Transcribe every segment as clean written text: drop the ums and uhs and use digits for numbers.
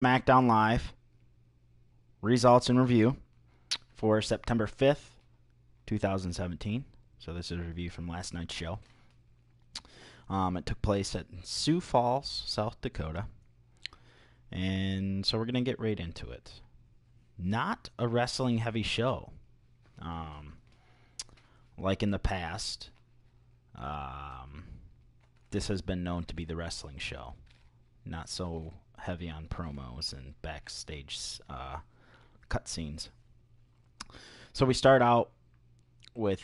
Smackdown Live results and review for September 5th, 2017. So this is a review from last night's show. It took place at Sioux Falls, South Dakota. And so we're going to get right into it. Not a wrestling heavy show. Like in the past, this has been known to be the wrestling show. Not so heavy on promos and backstage cutscenes. So we start out with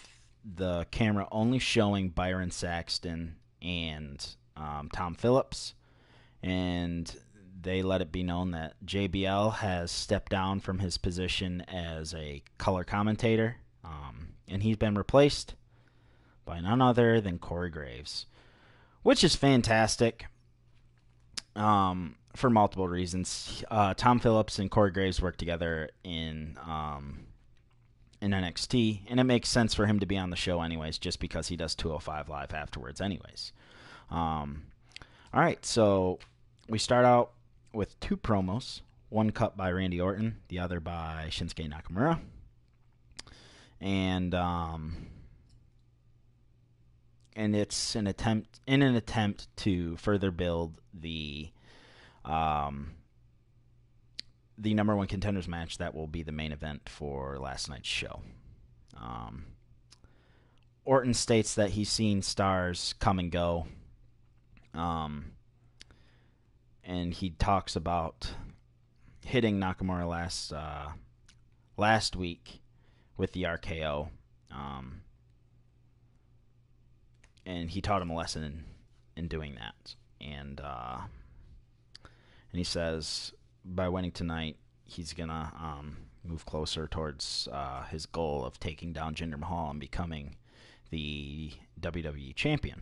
the camera only showing Byron Saxton and Tom Phillips, and they let it be known that JBL has stepped down from his position as a color commentator, and he's been replaced by none other than Corey Graves, which is fantastic for multiple reasons. Tom Phillips and Corey Graves work together in NXT, and it makes sense for him to be on the show anyways, just because he does 205 Live afterwards anyways. All right, so we start out with two promos, one cut by Randy Orton, the other by Shinsuke Nakamura. And it's an attempt to further build the number one contenders match that will be the main event for last night's show. Orton states that he's seen stars come and go, and he talks about hitting Nakamura last week with the RKO, and he taught him a lesson in doing that. And he says by winning tonight, he's gonna move closer towards his goal of taking down Jinder Mahal and becoming the WWE champion.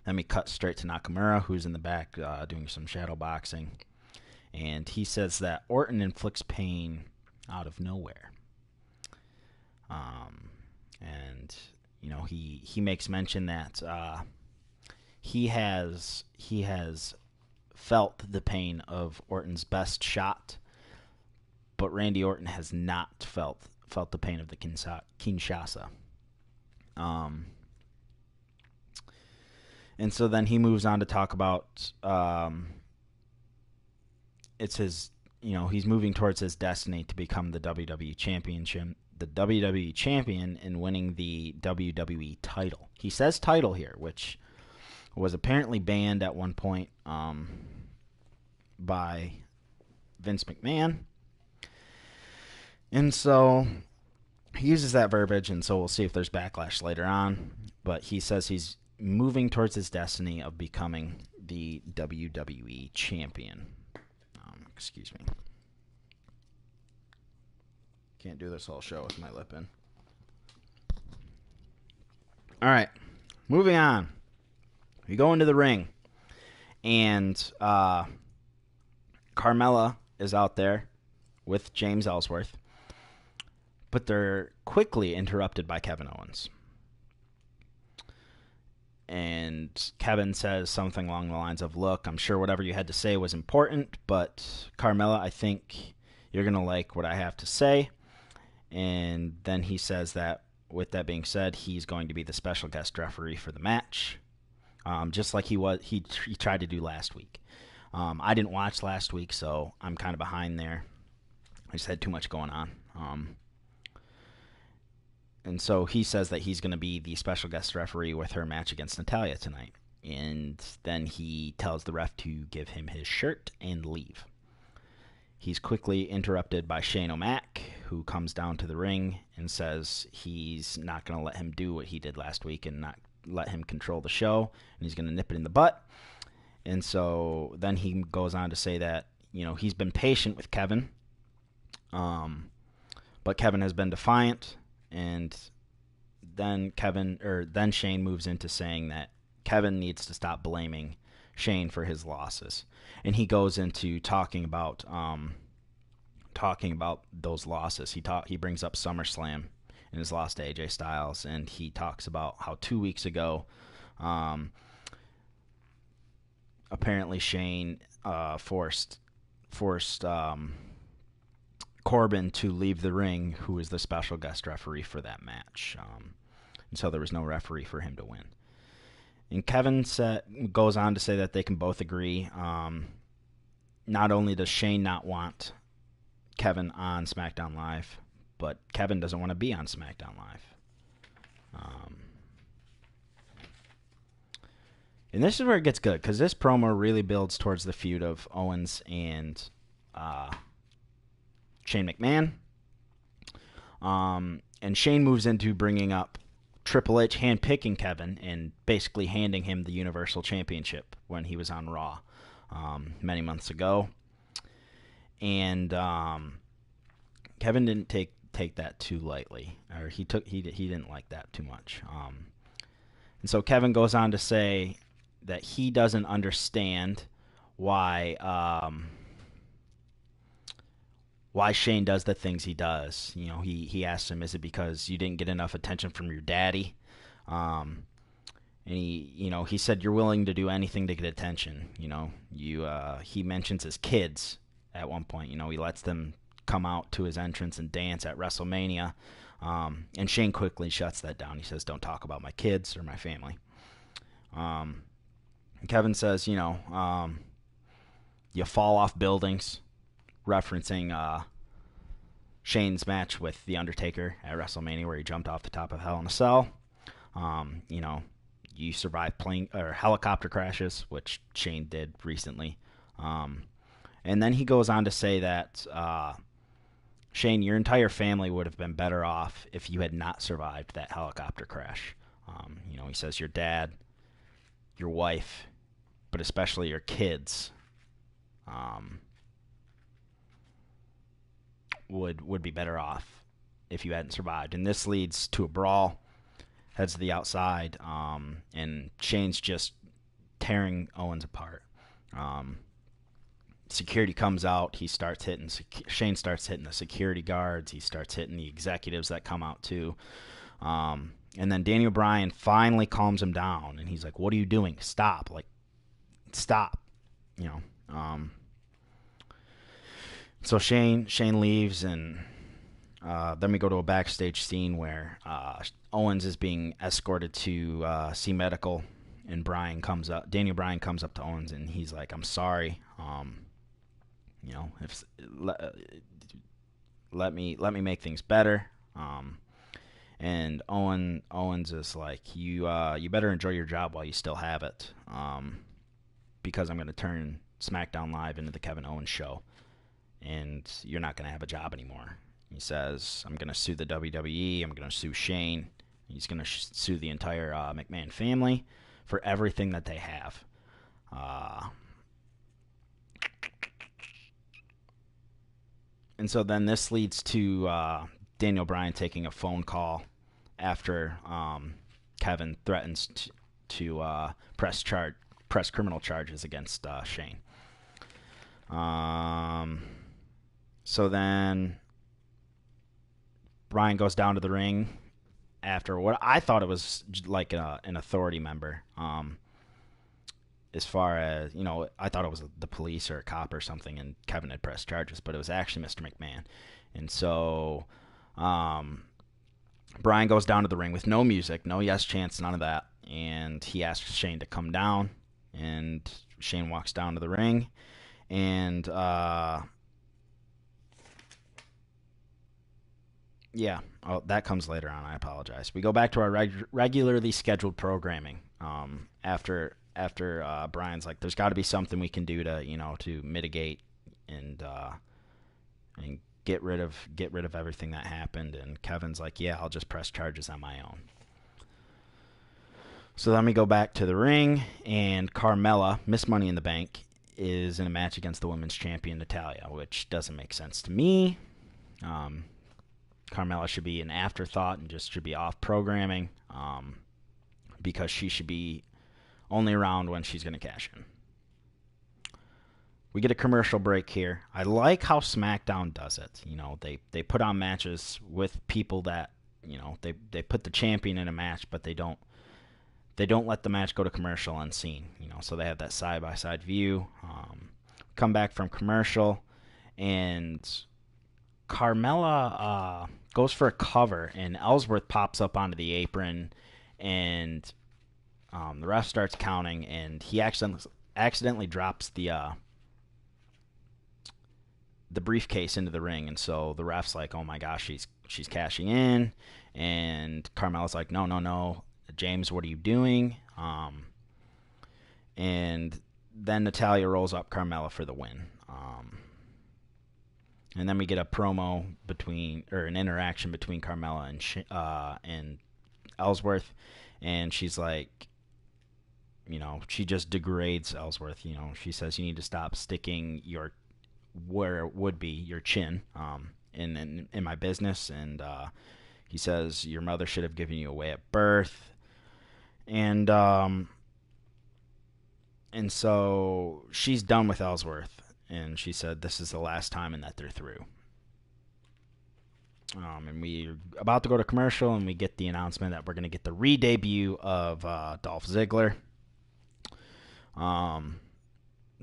Then we cut straight to Nakamura, who's in the back doing some shadow boxing, and he says that Orton inflicts pain out of nowhere. And you know, he makes mention that he has felt the pain of Orton's best shot, but Randy Orton has not felt the pain of the Kinshasa. And so then he moves on to talk about it's his, you know, he's moving towards his destiny to become the WWE champion and winning the WWE title. He says title here, which was apparently banned at one point by Vince McMahon. And so he uses that verbiage, and so we'll see if there's backlash later on. But he says he's moving towards his destiny of becoming the WWE champion. Excuse me. Can't do this whole show with my lip in. All right, moving on. We go into the ring, and Carmela is out there with James Ellsworth, but they're quickly interrupted by Kevin Owens. And Kevin says something along the lines of, look, I'm sure whatever you had to say was important, but Carmela, I think you're going to like what I have to say. And then he says that, with that being said, he's going to be the special guest referee for the match, just like he tried to do last week. I didn't watch last week, so I'm kind of behind there. I just had too much going on. And so he says that he's going to be the special guest referee with her match against Natalya tonight. And then he tells the ref to give him his shirt and leave. He's quickly interrupted by Shane O'Mac, who comes down to the ring and says he's not going to let him do what he did last week and not let him control the show, and he's going to nip it in the butt. And so then he goes on to say that, you know, he's been patient with Kevin, but Kevin has been defiant. And then Shane moves into saying that Kevin needs to stop blaming Shane for his losses, and he goes into talking about those losses. He brings up SummerSlam and his loss to AJ Styles, and he talks about how 2 weeks ago, apparently Shane forced Corbin to leave the ring, who was the special guest referee for that match. And so there was no referee for him to win. And Kevin goes on to say that they can both agree. Not only does Shane not want Kevin on SmackDown Live, but Kevin doesn't want to be on SmackDown Live. And this is where it gets good, because this promo really builds towards the feud of Owens and Shane McMahon. And Shane moves into bringing up Triple H handpicking Kevin and basically handing him the Universal Championship when he was on Raw many months ago. And Kevin didn't take that too lightly, or he didn't like that too much. And so Kevin goes on to say that he doesn't understand why Shane does the things he does. You know, he asks him, is it because you didn't get enough attention from your daddy? And he said, you're willing to do anything to get attention. You know, he mentions his kids at one point. You know, he lets them come out to his entrance and dance at WrestleMania. And Shane quickly shuts that down. He says, don't talk about my kids or my family. Kevin says, you fall off buildings, referencing Shane's match with The Undertaker at WrestleMania where he jumped off the top of Hell in a Cell. You survive plane or helicopter crashes, which Shane did recently. And then he goes on to say that, Shane, your entire family would have been better off if you had not survived that helicopter crash. He says your dad, your wife, but especially your kids, would be better off if you hadn't survived. And this leads to a brawl, heads to the outside, and Shane's just tearing Owens apart. Security comes out. Shane starts hitting the security guards. He starts hitting the executives that come out too. And then Daniel Bryan finally calms him down, and he's like, "What are you doing? Stop! Stop!" So Shane leaves, and then we go to a backstage scene where Owens is being escorted to see medical, and Daniel Bryan comes up to Owens, and he's like, "I'm sorry. Let me make things better." And Owens is like, you better enjoy your job while you still have it, because I'm going to turn SmackDown Live into the Kevin Owens show, and you're not going to have a job anymore. He says, I'm going to sue the WWE, I'm going to sue Shane, he's going to sue the entire McMahon family for everything that they have. And so then this leads to Daniel Bryan taking a phone call after Kevin threatens to press criminal charges against Shane. So then Bryan goes down to the ring after what I thought it was like an authority member. As far as, I thought it was the police or a cop or something, and Kevin had pressed charges, but it was actually Mr. McMahon. And so Bryan goes down to the ring with no music, no yes chants, none of that. And he asks Shane to come down, and Shane walks down to the ring. And that comes later on. I apologize. We go back to our regularly scheduled programming after Bryan's like, there's got to be something we can do to mitigate and get rid of everything that happened. And Kevin's like, yeah, I'll just press charges on my own. So then we go back to the ring, and Carmela, Miss Money in the Bank, is in a match against the women's champion Natalya, which doesn't make sense to me. Carmela should be an afterthought and just should be off programming, because she should be only around when she's going to cash in. We get a commercial break here. I like how SmackDown does it. They put on matches with people that, they put the champion in a match, but they don't let the match go to commercial unseen. So they have that side-by-side view. Come back from commercial. and Carmela goes for a cover, and Ellsworth pops up onto the apron, and the ref starts counting, and he accidentally drops the briefcase into the ring, and so the ref's like, "Oh my gosh, she's cashing in," and Carmela's like, "No, no, no, James, what are you doing?" And then Natalya rolls up Carmela for the win. And then we get a promo an interaction between Carmela and Ellsworth, and she's like, she just degrades Ellsworth. She says you need to stop sticking where it would be your chin in my business, and he says your mother should have given you away at birth, and so she's done with Ellsworth. And she said this is the last time and that they're through. And we're about to go to commercial, and we get the announcement that we're going to get the re-debut of Dolph Ziggler.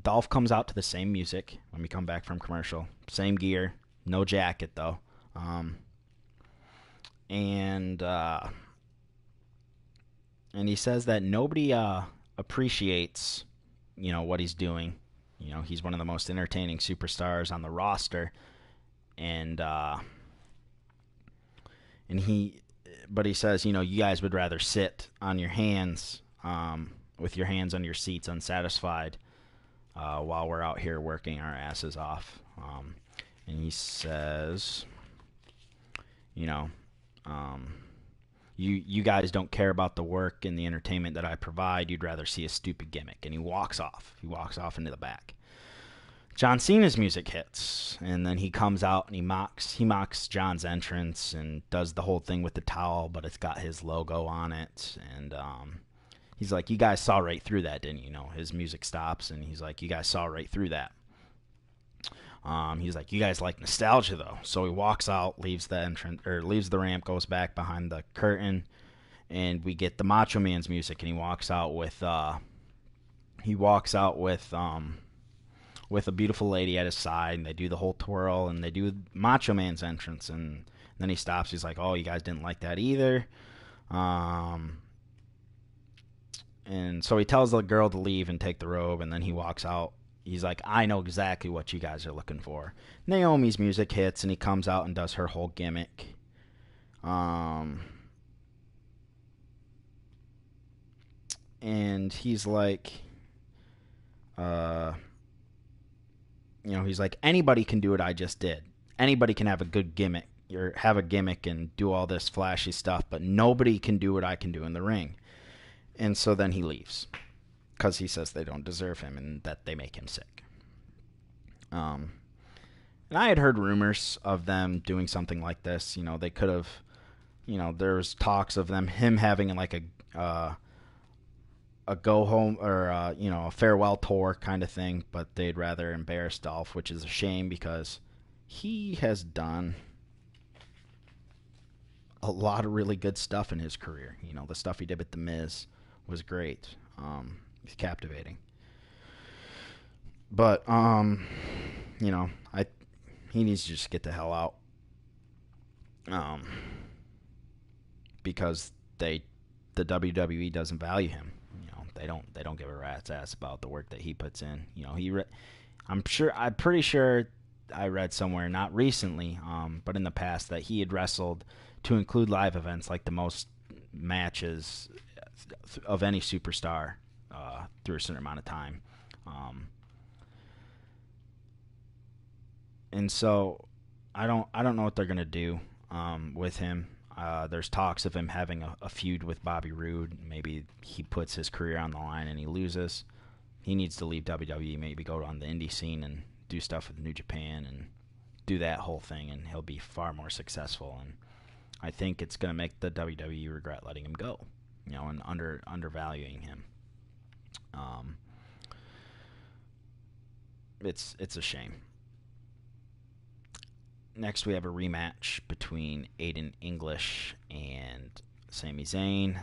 Dolph comes out to the same music when we come back from commercial. Same gear. No jacket, though. And he says that nobody appreciates, what he's doing. He's one of the most entertaining superstars on the roster, but he says, you guys would rather sit on your hands, with your hands on your seats, unsatisfied, while we're out here working our asses off. And he says, you guys don't care about the work and the entertainment that I provide. You'd rather see a stupid gimmick. And he walks off. He walks off into the back. John Cena's music hits, and then he comes out and he mocks John's entrance and does the whole thing with the towel, but it's got his logo on it. And he's like, you guys saw right through that, didn't you? His music stops, and he's like, you guys saw right through that. He's like, you guys like nostalgia, though. So he walks out, leaves the ramp, goes back behind the curtain, and we get the Macho Man's music, and he walks out with a beautiful lady at his side, and they do the whole twirl, and they do Macho Man's entrance, and then he stops. He's like, oh, you guys didn't like that either. And so he tells the girl to leave and take the robe, and then he walks out. He's like, I know exactly what you guys are looking for. Naomi's music hits, and he comes out and does her whole gimmick. And he's like, he's like, anybody can do what I just did. Anybody can have a good gimmick, or have a gimmick and do all this flashy stuff, but nobody can do what I can do in the ring. And so then he leaves, because he says they don't deserve him and that they make him sick. And I had heard rumors of them doing something like this. They could have, there's talks of him having like a go home or a farewell tour kind of thing, but they'd rather embarrass Dolph, which is a shame because he has done a lot of really good stuff in his career. The stuff he did with The Miz was great. He's captivating. But he needs to just get the hell out. Because the WWE doesn't value him. They don't give a rat's ass about the work that he puts in. I'm pretty sure I read somewhere, not recently, but in the past, that he had wrestled, to include live events, like the most matches of any superstar through a certain amount of time. And so I don't know what they're gonna do with him. There's talks of him having a feud with Bobby Roode. Maybe he puts his career on the line and he loses. He needs to leave WWE, maybe go on the indie scene and do stuff with New Japan and do that whole thing, and he'll be far more successful. And I think it's going to make the WWE regret letting him go, and undervaluing him. It's a shame. Next, we have a rematch between Aiden English and Sami Zayn.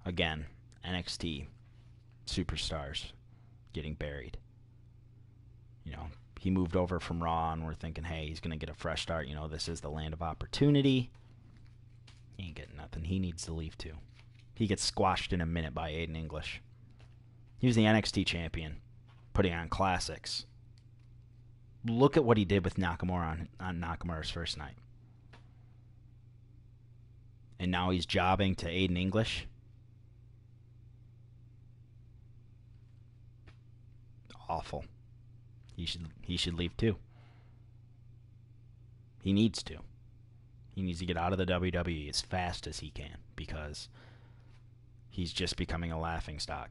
Again, NXT superstars getting buried. He moved over from Raw, and we're thinking, hey, he's going to get a fresh start. This is the land of opportunity. He ain't getting nothing. He needs to leave, too. He gets squashed in a minute by Aiden English. He was the NXT champion, putting on classics. Look at what he did with Nakamura on Nakamura's first night. And now he's jobbing to Aiden English. Awful. He should leave too. He needs to. He needs to get out of the WWE as fast as he can, because he's just becoming a laughingstock.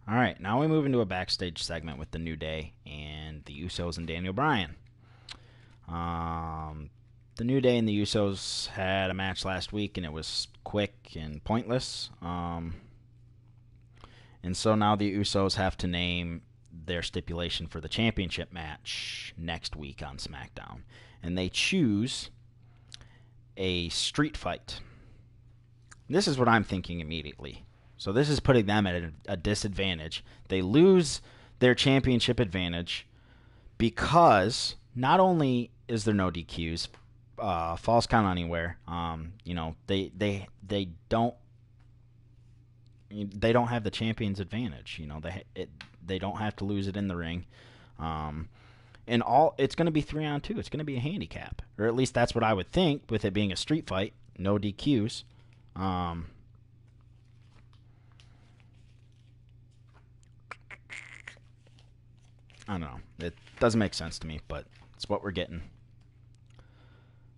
All right, now we move into a backstage segment with the New Day and the Usos and Daniel Bryan. The New Day and the Usos had a match last week, and it was quick and pointless. And so now the Usos have to name their stipulation for the championship match next week on Smackdown. And they choose a street fight. This is what I'm thinking immediately. So this is putting them at a disadvantage. They lose their championship advantage because not only is there no DQs, false count anywhere. They don't have the champion's advantage. They don't have to lose it in the ring. And it's going to be 3-on-2. It's going to be a handicap, or at least that's what I would think. With it being a street fight, no DQs. I don't know. It doesn't make sense to me, but it's what we're getting.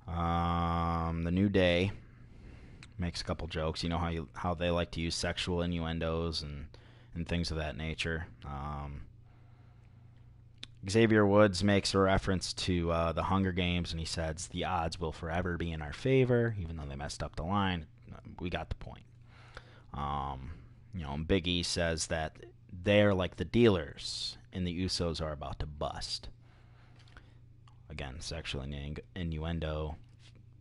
The New Day makes a couple jokes. How they like to use sexual innuendos and things of that nature. Xavier Woods makes a reference to the Hunger Games, and he says the odds will forever be in our favor, even though they messed up the line. We got the point. And Big E says that they're like the dealers, and the Usos are about to bust. Again, sexual innuendo,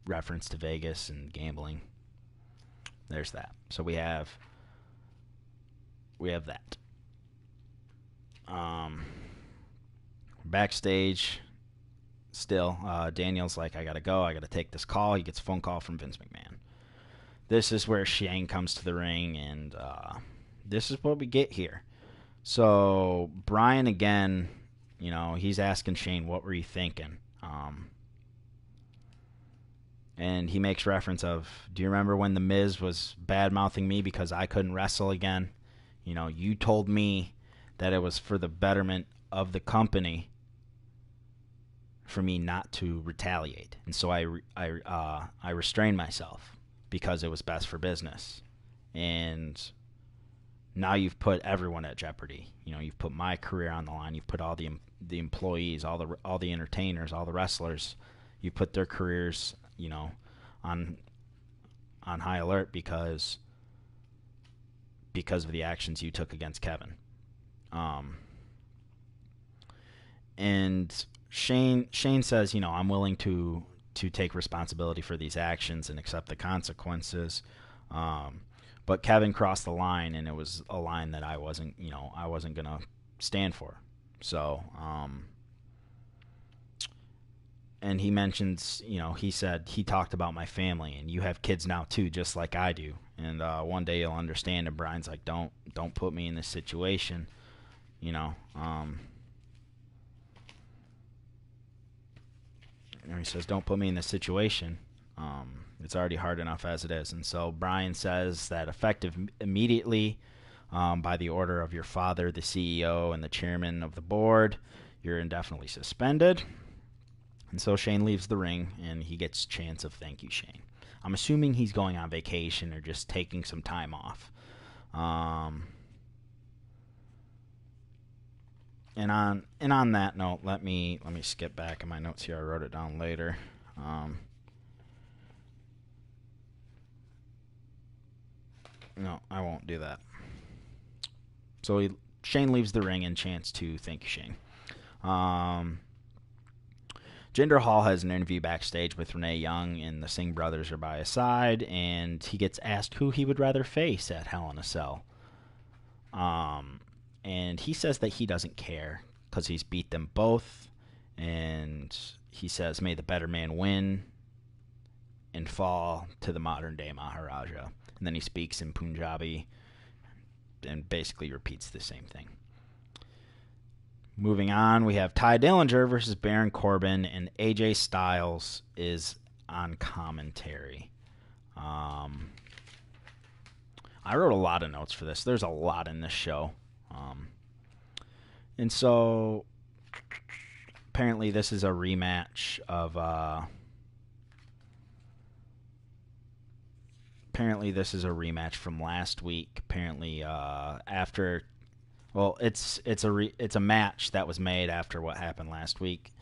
reference to Vegas and gambling. There's that. So we have that. Backstage, still, Daniel's like, I gotta go. I gotta take this call. He gets a phone call from Vince McMahon. This is where Shane comes to the ring, and this is what we get here. So Bryan again, he's asking Shane, what were you thinking? And he makes reference of, do you remember when The Miz was bad-mouthing me because I couldn't wrestle again? You told me that it was for the betterment of the company for me not to retaliate. And so I restrained myself because it was best for business. And now you've put everyone at jeopardy. You've put my career on the line. You've put all the employees, all the entertainers, all the wrestlers. You put their careers, on high alert because of the actions you took against Kevin. And Shane says, I'm willing to take responsibility for these actions and accept the consequences. But Kevin crossed the line, and it was a line that I wasn't going to stand for. So, and he mentions, he said he talked about my family, and you have kids now too, just like I do. And one day you'll understand. And Bryan's like, don't put me in this situation, And he says, don't put me in this situation. It's already hard enough as it is. And so Bryan says that effective immediately, by the order of your father, the CEO, and the chairman of the board, you're indefinitely suspended. And so Shane leaves the ring, and he gets chants of thank you, Shane. I'm assuming he's going on vacation or just taking some time off. And on that note, let me skip back in my notes here. I wrote it down later. No, I won't do that. So Shane leaves the ring and chants to thank you, Shane. Jinder Mahal has an interview backstage with Renee Young, and the Singh brothers are by his side, and he gets asked who he would rather face at Hell in a Cell. And he says that he doesn't care because he's beat them both, and he says, may the better man win and fall to the modern-day Maharaja. And then he speaks in Punjabi and basically repeats the same thing. Moving on, we have Ty Dillinger versus Baron Corbin, and AJ Styles is on commentary. I wrote a lot of notes for this. There's a lot in this show. And so, apparently this is a rematch of... Apparently this is a rematch from last week. Apparently after... Well, it's a match that was made after what happened last week.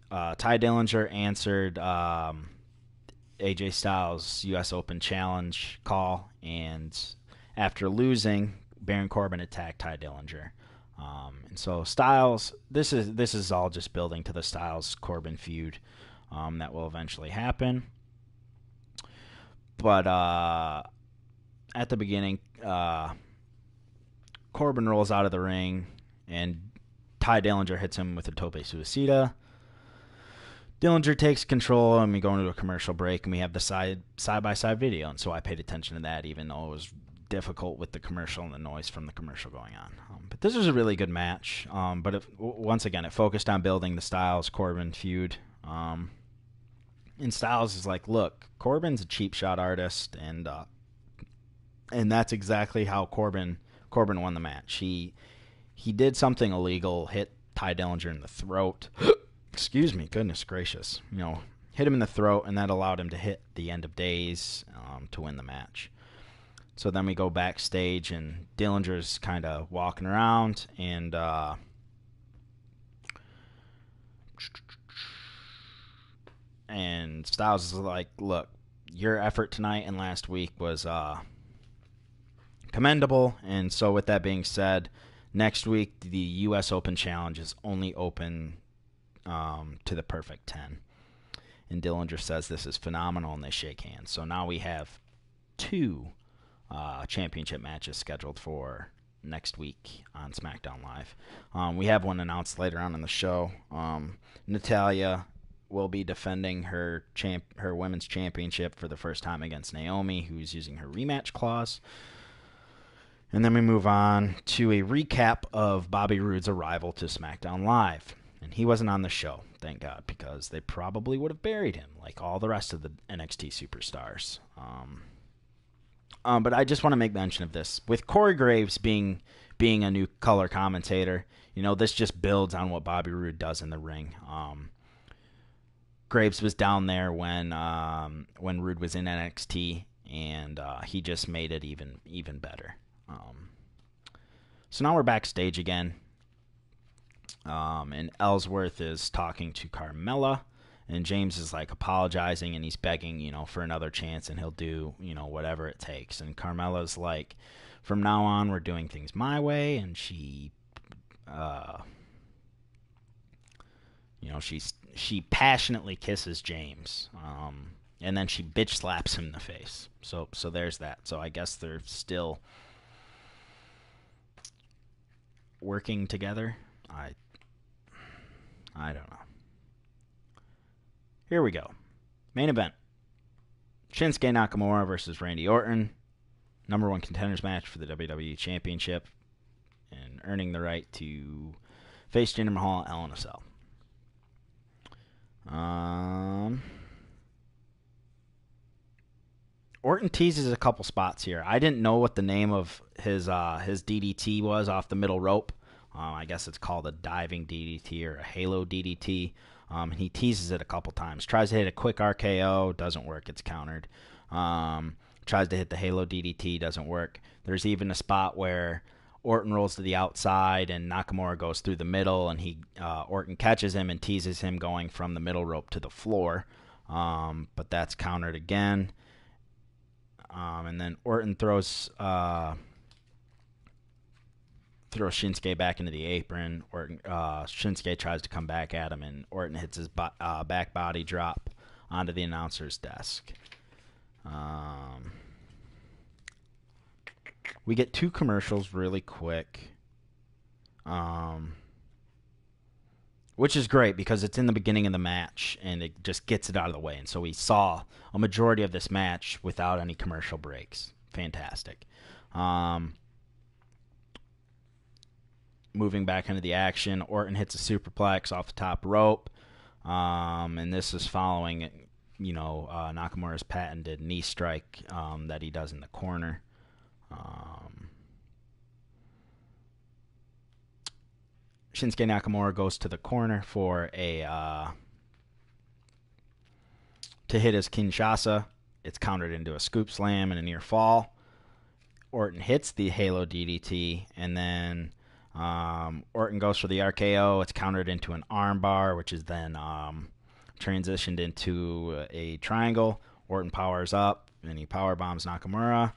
Ty Dillinger answered AJ Styles' U.S. Open Challenge call, and after losing, Baron Corbin attacked Ty Dillinger. And so Styles, this is all just building to the Styles-Corbin feud that will eventually happen. But at the beginning, Corbin rolls out of the ring, and Ty Dillinger hits him with a tope suicida. Dillinger takes control, and we go into a commercial break, and we have the side-by-side video. And so I paid attention to that, even though it was difficult with the commercial and the noise from the commercial going on. But this was a really good match. But once again, it focused on building the Styles-Corbin feud. And Styles is like, look, Corbin's a cheap shot artist, and that's exactly how Corbin won the match. He did something illegal, hit Ty Dillinger in the throat. Excuse me, goodness gracious. Hit him in the throat, and that allowed him to hit the End of Days to win the match. So then we go backstage, and Dillinger's kind of walking around, and Styles is like, look, your effort tonight and last week was commendable. And so with that being said, next week the U.S. Open Challenge is only open to the Perfect 10. And Dillinger says this is phenomenal, and they shake hands. So now we have 2 championship matches scheduled for next week on SmackDown Live. We have one announced later on in the show. Natalya will be defending her women's championship for the first time against Naomi, who's using her rematch clause. And then we move on to a recap of Bobby Roode's arrival to SmackDown Live. And he wasn't on the show, thank God, because they probably would have buried him like all the rest of the NXT superstars. But I just want to make mention of this. With Corey Graves being a new color commentator, this just builds on what Bobby Roode does in the ring. Graves was down there when Roode was in NXT, and he just made it even better. So now we're backstage again, and Ellsworth is talking to Carmela, and James is like apologizing, and he's begging, for another chance, and he'll do, whatever it takes. And Carmela's like, from now on, we're doing things my way, and she she passionately kisses James, and then she bitch slaps him in the face. So there's that. So I guess they're still working together. I don't know. Here we go. Main event. Shinsuke Nakamura versus Randy Orton. Number 1 contenders match for the WWE Championship, and earning the right to face Jinder Mahal at Hell in a Cell. Orton teases a couple spots here. I didn't know what the name of his DDT was off the middle rope. I guess it's called a diving DDT or a halo DDT. He teases it a couple times. Tries to hit a quick RKO, doesn't work. It's countered. Tries to hit the halo DDT, doesn't work. There's even a spot where Orton rolls to the outside and Nakamura goes through the middle, and Orton catches him and teases him going from the middle rope to the floor. But that's countered again. And then Orton throws throws Shinsuke back into the apron. Shinsuke tries to come back at him, and Orton hits his back body drop onto the announcer's desk. We get 2 commercials really quick, which is great because it's in the beginning of the match, and it just gets it out of the way. And so we saw a majority of this match without any commercial breaks. Fantastic. Moving back into the action, Orton hits a superplex off the top rope, and this is following, Nakamura's patented knee strike that he does in the corner. Shinsuke Nakamura goes to the corner for to hit his Kinshasa. It's countered into a scoop slam and a near fall. Orton hits the Halo DDT, and then Orton goes for the RKO. It's countered into an armbar, which is then transitioned into a triangle. Orton powers up, and he power bombs Nakamura.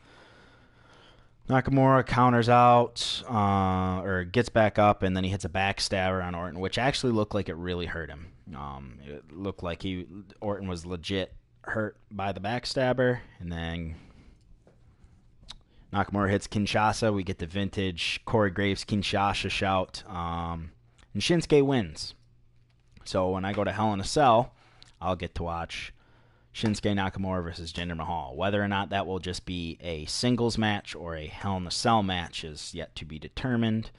Nakamura counters out, or gets back up, and then he hits a backstabber on Orton, which actually looked like it really hurt him. It looked like Orton was legit hurt by the backstabber, and then Nakamura hits Kinshasa. We get the vintage Corey Graves Kinshasa shout, and Shinsuke wins. So when I go to Hell in a Cell, I'll get to watch Shinsuke Nakamura versus Jinder Mahal. Whether or not that will just be a singles match or a Hell in a Cell match is yet to be determined.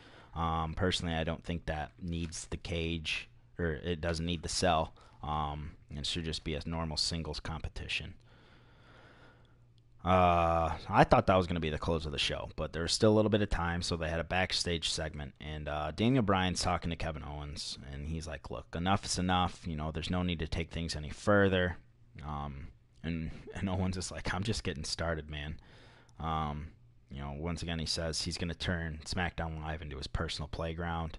Personally, I don't think that needs the cage, or it doesn't need the cell. It should just be a normal singles competition. I thought that was going to be the close of the show, but there's still a little bit of time, so they had a backstage segment, and Daniel Bryan's talking to Kevin Owens, and he's like, look, enough is enough. There's no need to take things any further. And Owens is like, I'm just getting started, man. Once again, he says he's going to turn SmackDown Live into his personal playground,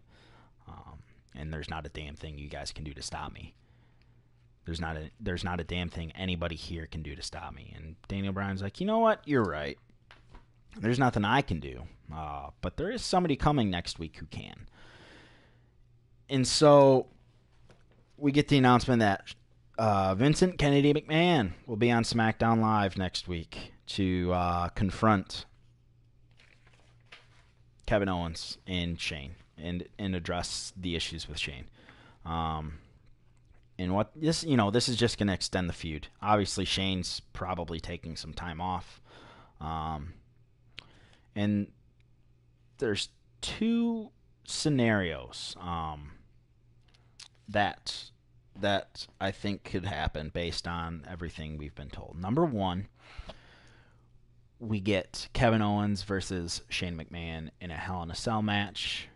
and there's not a damn thing you guys can do to stop me. There's not a damn thing anybody here can do to stop me. And Daniel Bryan's like, you know what? You're right. There's nothing I can do, but there is somebody coming next week who can. And so we get the announcement that Vincent Kennedy McMahon will be on SmackDown Live next week to confront Kevin Owens and Shane and address the issues with Shane. And what this is just going to extend the feud. Obviously, Shane's probably taking some time off. And there's 2 scenarios that I think could happen based on everything we've been told. Number 1, we get Kevin Owens versus Shane McMahon in a Hell in a Cell match,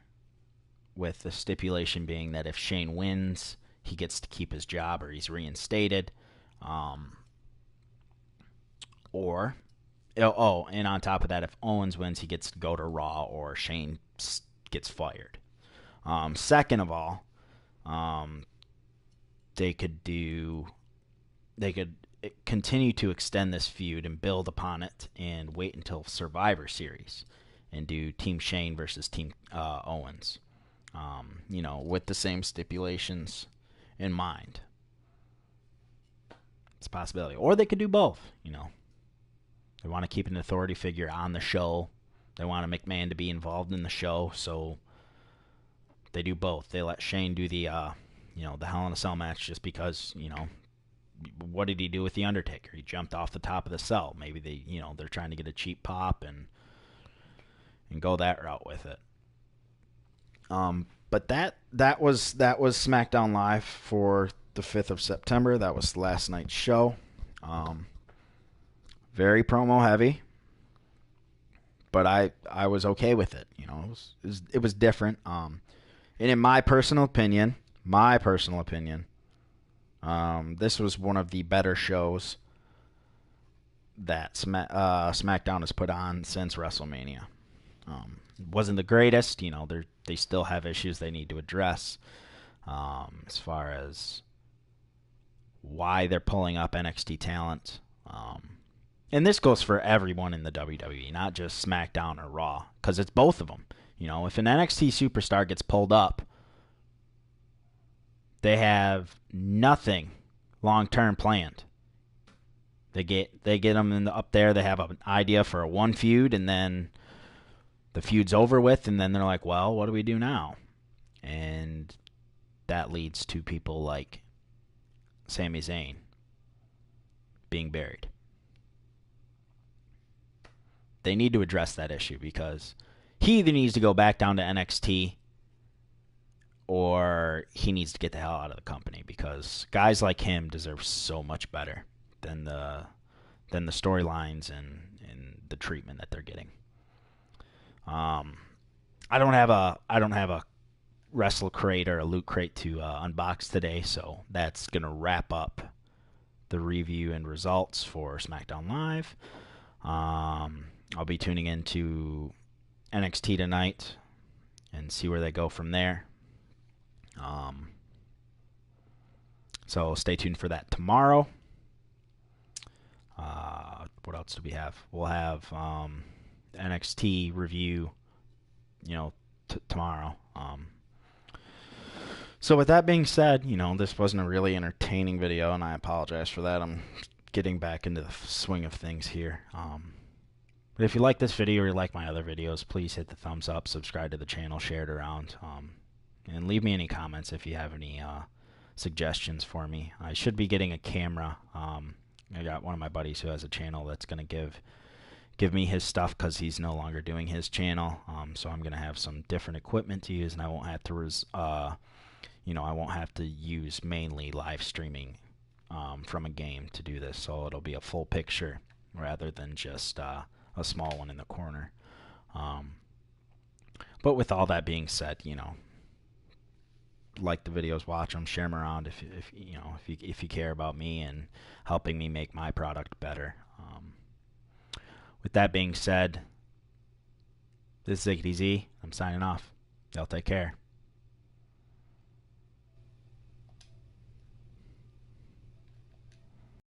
with the stipulation being that if Shane wins, he gets to keep his job or he's reinstated. And on top of that, if Owens wins, he gets to go to Raw or Shane gets fired. Second of all, they could continue to extend this feud and build upon it and wait until Survivor Series and do Team Shane versus Team Owens, with the same stipulations in mind. It's a possibility. Or they could do both, They want to keep an authority figure on the show. They want McMahon to be involved in the show, so they do both. They let Shane do the Hell in a Cell match just because, what did he do with The Undertaker? He jumped off the top of the cell. Maybe they're trying to get a cheap pop and go that route with it. But that was SmackDown Live for the 5th of September. That was last night's show. Very promo heavy, but I was okay with it. It was different. And in my personal opinion, this was one of the better shows that SmackDown has put on since WrestleMania. Wasn't the greatest, they still have issues they need to address as far as why they're pulling up NXT talent. And this goes for everyone in the WWE, not just SmackDown or Raw, because it's both of them. You know, if an NXT superstar gets pulled up, they have nothing long-term planned. They get them up there. They have an idea for a one feud, and then the feud's over with, and then they're like, well, what do we do now? And that leads to people like Sami Zayn being buried. They need to address that issue because he either needs to go back down to NXT or he needs to get the hell out of the company, because guys like him deserve so much better than the storylines and the treatment that they're getting. I don't have a Wrestlecrate or a Loot Crate to unbox today, so that's gonna wrap up the review and results for SmackDown Live. I'll be tuning into NXT tonight and see where they go from there. So stay tuned for that tomorrow. What else do we have? We'll have NXT review, tomorrow. So with that being said, this wasn't a really entertaining video, and I apologize for that. I'm getting back into the swing of things here. But if you like this video or you like my other videos, please hit the thumbs up, subscribe to the channel, share it around, and leave me any comments if you have any suggestions for me. I should be getting a camera. I got one of my buddies who has a channel that's going to give me his stuff because he's no longer doing his channel. So I'm going to have some different equipment to use, and I won't have to use mainly live streaming from a game to do this. So it'll be a full picture rather than just a small one in the corner. But with all that being said, like the videos, watch them, share them around if you care about me and helping me make my product better. With that being said, this is Ziggity Z. I'm signing off. Y'all take care.